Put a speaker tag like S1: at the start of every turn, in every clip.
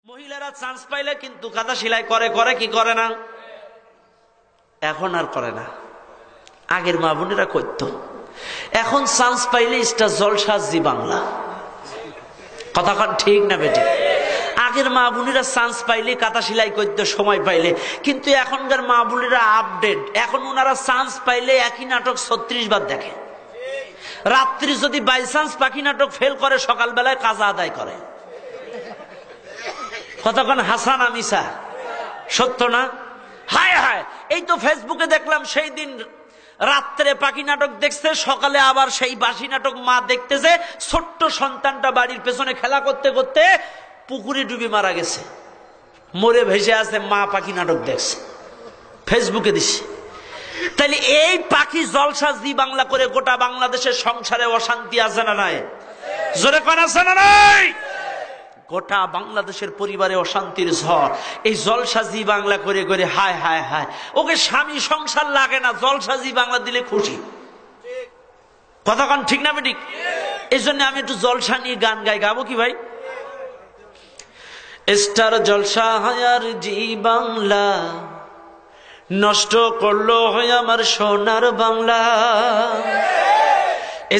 S1: মহিলারা চান্স পাইলে কিন্তু কাঁথা সেলাই করে করে কি করে না, এখন আর করে না। আগের মা বোনেরা করতো, এখন চান্স পাইলে স্টার জলসা জি বাংলা। কথা ঠিক না বেটি? আগের মা বোনেরা চান্স পাইলে কাঁথা সেলাই করতে সময় পাইলে, কিন্তু এখনকার মা বোনেরা আপডেট। এখন ওনারা চান্স পাইলে একই নাটক 36 বার দেখে। রাত্রি যদি বাই চান্স পাখি নাটক ফেল করে, সকালবেলায় কাজা আদায় করে। কতক্ষণ হাসান আমিসা, সত্য না? হায় হায়, এই তো ফেসবুকে দেখলাম সেই দিন রাত্রে পাখি নাটক দেখছে, সকালে আবার সেই বাসি নাটক মা দেখতেছে। ছোট্ট সন্তানটা বাড়ির পেছনে খেলা করতে করতে পুকুরে ডুবে মারা গেছে, মরে ভেসে আছে, মা পাখি নাটক দেখছে, ফেসবুকে দিচ্ছে। তাইলে এই পাখি জলসা জি বাংলা করে গোটা বাংলাদেশের সংসারে অশান্তি আছে না নাই? জোরে কোন আছে না নাই? গোটা বাংলাদেশের পরিবারে অশান্তির ঝড় এই জলসা জি বাংলা করে করে। হায় হায় হায়, ওকে স্বামী সংসার লাগে না, জলসা জি বাংলা দিলে খুশি। কতক্ষণ ঠিক না বেঠিক? এই জন্য আমি একটু জলসা নিয়ে গান গাই, গাবো কি ভাই? স্টার জলসা হায়ার জি বাংলা নষ্ট করলো হয় আমার সোনার বাংলা।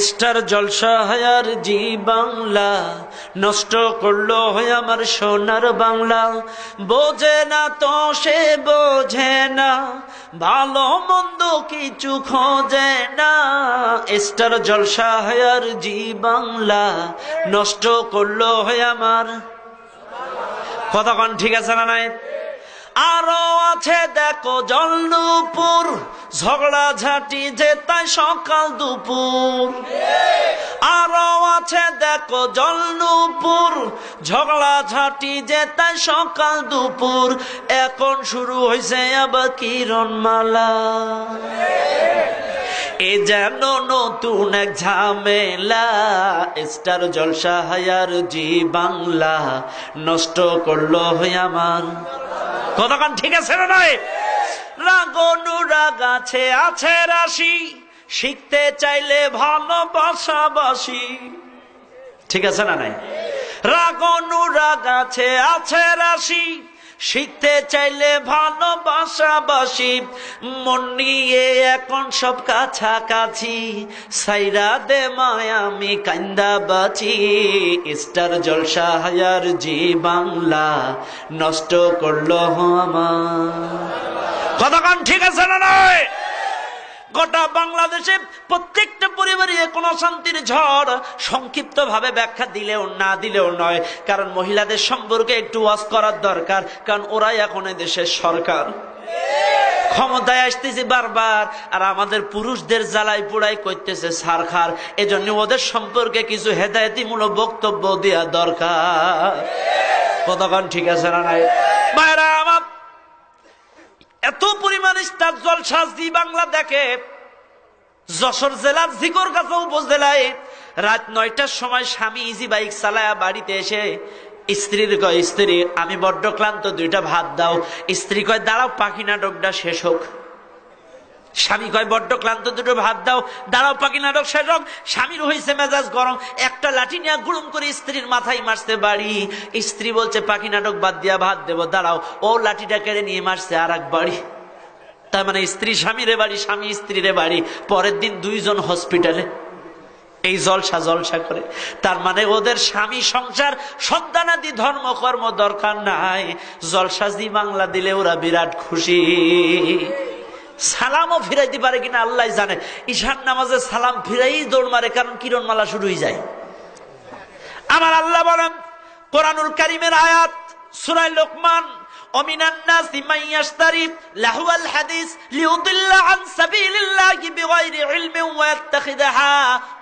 S1: স্টার জলসা হায়ার জি বাংলা নষ্ট করলো হয় আমার সোনার বাংলা। বোঝে না তো সে বোঝে না, ভালো মন্দ কিছু খোঁজে না। স্টার জলসা হায়ার জি বাংলা নষ্ট করলো হয় আমার। কতক্ষণ ঠিক আছে না নাই? আরো আছে দেখো জলনুপুর, ঝগড়া ঝাঁটি যে তাই সকাল দুপুর। আরো আছে দেখো জলনুপুর, ঝগড়া ঝাঁটি যে তাই সকাল দুপুর। এখন শুরু হয়েছে আবার কিরণমালা, এ যেন নতুন এক ঝামেলা। স্টার জলসা হায়ার জি বাংলা নষ্ট করলো হয় আমার। কতক্ষণ ঠিক আছে না নয়? রাগ অনুরাগ আছে আছে রাশি, শিখতে চাইলে ভালোবাসাবাসি। ঠিক আছে না নাই? রাগ অনুরাগ আছে আছে রাশি, শিখতে চাইলে ভালোবাসাবাসি। মন নিয়ে এখন সব কাছাকাছি, সাইরা দে মায়া আমি কান্দা বাঁচি। স্টার জলসা হায়ার জি বাংলা নষ্ট করলো আমার। কতক্ষণ ঠিক আছে না নয়? গোটা বাংলাদেশে প্রত্যেকটা পরিবারে কোনো শান্তির ঝড়। সংক্ষিপ্ত ভাবে ব্যাখ্যা দিলেও না দিলেও নয়, কারণ মহিলাদের সম্পর্কে একটু ওয়াজ করার দরকার, কারণ ওরাই এখন দেশের সরকার, ক্ষমতায় আসতেছে বারবার, আর আমাদের পুরুষদের জ্বালাই পোড়াই করতেছে সারখার। এজন্য ওদের সম্পর্কে কিছু হেদায়েতিমূলক বক্তব্য দেওয়া দরকার। কতক্ষণ ঠিক আছে না নাই? মায়েরা আমার, এত পরিমাণ স্টার জলসা জি বাংলা দেখে। যশোর জেলার ঝিকরগাছা উপজেলায় রাত 9টার সময় স্বামী ইজি বাইক চালায়া বাড়িতে এসে স্ত্রীর কয়, স্ত্রী আমি বড্ড ক্লান্ত, 2টা ভাত দাও। স্ত্রী কয় দাঁড়াও পাখি নাটকটা শেষ হোক। স্বামী কয় বড্ড ক্লান্ত, 2টো ভাত দাও, দাঁড়াও পাখি নাটক শেষ হোক। স্বামীর হয়েছে মেজাজ গরম, একটা লাঠি নিয়ে গুড়ুম করে স্ত্রীর মাথায় মারছে বাড়ি। স্ত্রী বলছে পাখি নাটক বাদ দিয়া ভাত দেবো, দাঁড়াও। ও লাঠিটা কেড়ে নিয়ে মারছে আর এক বাড়ি। তার মানে স্ত্রী স্বামীরে বাড়ি, স্বামী স্ত্রীরে বাড়ি। পরের দিন 2জন হসপিটালে, এই জলসা জলসা করে। তার মানে ওদের স্বামী সংসার সন্তানাদি ধর্ম কর্ম দরকার নাই, জলসা জি বাংলা দিলে ওরা বিরাট খুশি। সালামও ফিরাইতে পারে কিনা আল্লাহ জানে। ঈশান নামাজে সালাম ফিরাই দৌড় মারে, কারণ কিরণমালা শুরু হয়ে যায়। আমার আল্লাহ বলেন কোরআনুল কারীমের আয়াত সূরা লোকমান, ومن الناس من يشتري لهو الحديث ليضل عن سبيل الله بغير علم ويتخذها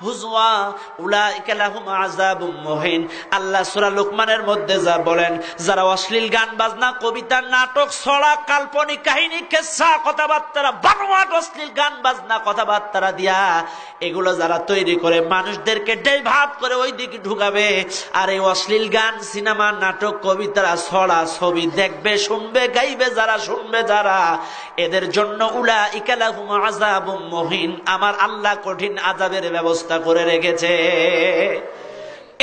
S1: هزوا أولئك لهم عذاب مهين। আল্লাহ সূরা লোকমানের মধ্যে যা বলেন, যারা অশ্লীল গান বাজনা, কবিতা, নাটক, ছড়া, কাল্পনিক কাহিনী, কিসসা, কথাবার্তা, বানোয়াট অশ্লীল গান বাজনা কথাবার্তা দিয়া এগুলো যারা তৈরি করে মানুষদেরকে ডাইভার্ট করে ওই দিকে ঢুকাবে, আর এই অশ্লীল গান, সিনেমা, নাটক, কবিতা, ছড়া, ছবি দেখবে, শুনবে, গাইবে যারা, শুনবে যারা, এদের জন্য উলাইকা লাহুম আযাবুম মুহিন, আমার আল্লাহ কঠিন আযাবের ব্যবস্থা করে রেখেছে।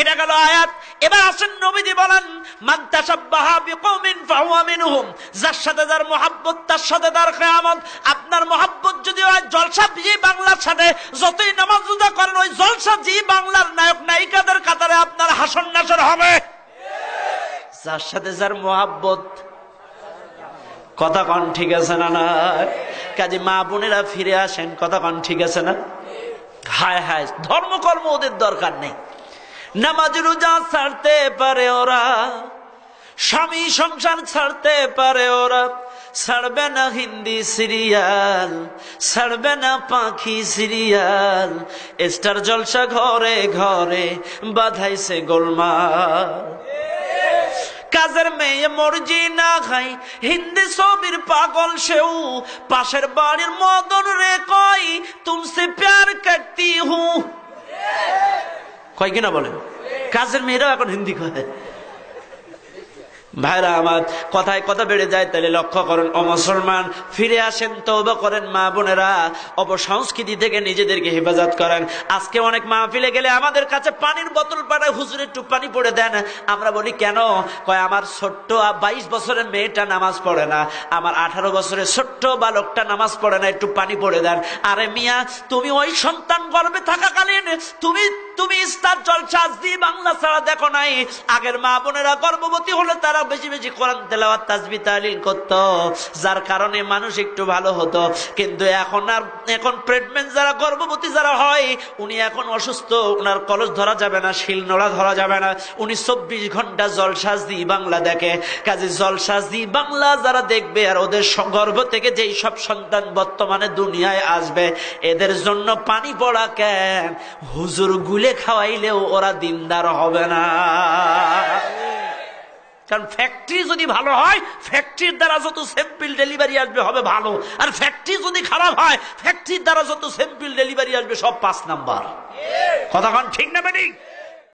S1: এটা গেল আয়াত। এবার আসেন নবীজি বলেন, মান তাশাব্বাহা বিকওমিন ফাহুয়া মিনহুম, যার সাথে যার মহব্বত তার সাথে তার কিয়ামত। আপনার মহব্বত যদি হয় জলসা জি বাংলার সাথে, যতই নামাজ রোজা করেন ওই জলসা জি বাংলার নায়ক নায়িকাদের কাতারে আপনার হাসর নাসর হবে। যার সাথে যার মহব্বত, কথা কন ঠিক আছে না? না কাজে মা বোনেরা ফিরে আসেন, কথা কন ঠিক আছে না? হায় হায়, ধর্মকর্ম ওদের দরকার নেই। নামাজ রোজা ছাড়তে পারে ওরা, স্বামী সংসার ছাড়তে পারে ওরা, ছাড়বে না হিন্দি সিরিয়াল, ছাড়বে না পাখি সিরিয়াল, স্টার জলসা ঘরে ঘরে বাধাইছে গোলমাল। কাজের মেয়ে মর্জি না খাই, হিন্দি ছবির পাগল সেও, পাশের বাড়ির মদন রে কই তুমসে প্যার করতি হু, কয় কিনা বলেন? কাজের মেয়েরাও এখন হিন্দি কয়। ভাইরা আমার, কথায় কথা বেড়ে যায়। তাহলে লক্ষ্য করেন, ও মুসলমান ফিরে আসেন, তওবা করেন। মা বোনেরা অপসংস্কৃতি থেকে নিজেদেরকে হেফাজত করেন। আজকে অনেক মাহফিলে গেলে আমাদের কাছে পানির বোতল পাঠায়, হুজুর একটু পানি পড়ে দেন। আমরা বলি কেন? কয় আমার ছোট্ট 22 বছরের মেয়েটা নামাজ পড়ে না, আমার 18 বছরের ছোট্ট বালকটা নামাজ পড়ে না, একটু পানি পড়ে দেন। আরে মিয়া, তুমি ওই সন্তান গর্ভে থাকাকালীন তুমি স্টার জলসা জি বাংলা ছাড়া দেখো নাই? আগের মা বোনেরা গর্ভবতী হলে তারা বেশি বেশি কোরআন তেলাওয়াত তাসবিহ তাহলিল করত, যার কারণে মানুষ একটু ভালো হতো। কিন্তু এখন প্রেগন্যান্ট যারা, গর্ভবতী যারা হয়, উনি এখন অসুস্থ, উনার কলস ধরা যাবে না, শিল নোড়া ধরা যাবে না, উনি 24 ঘন্টা জলসা জি বাংলা দেখে। কাজে জলসা জি বাংলা যারা দেখবে, আর ওদের গর্ভ থেকে যেই সব সন্তান বর্তমানে দুনিয়ায় আসবে, এদের জন্য পানি পড়া কেন? হুজুর গুলে খাওয়াইলেও ওরা দিনদার হবে না। কারণ ফ্যাক্টরি যদি ভালো হয়, ফ্যাক্টরির দ্বারা যত স্যাম্পল ডেলিভারি আসবে হবে ভালো, আর ফ্যাক্টরি যদি খারাপ হয়, ফ্যাক্টরির দ্বারা যত স্যাম্পল ডেলিভারি আসবে সব 5 নাম্বার। কথা ঠিক না বেঠিক?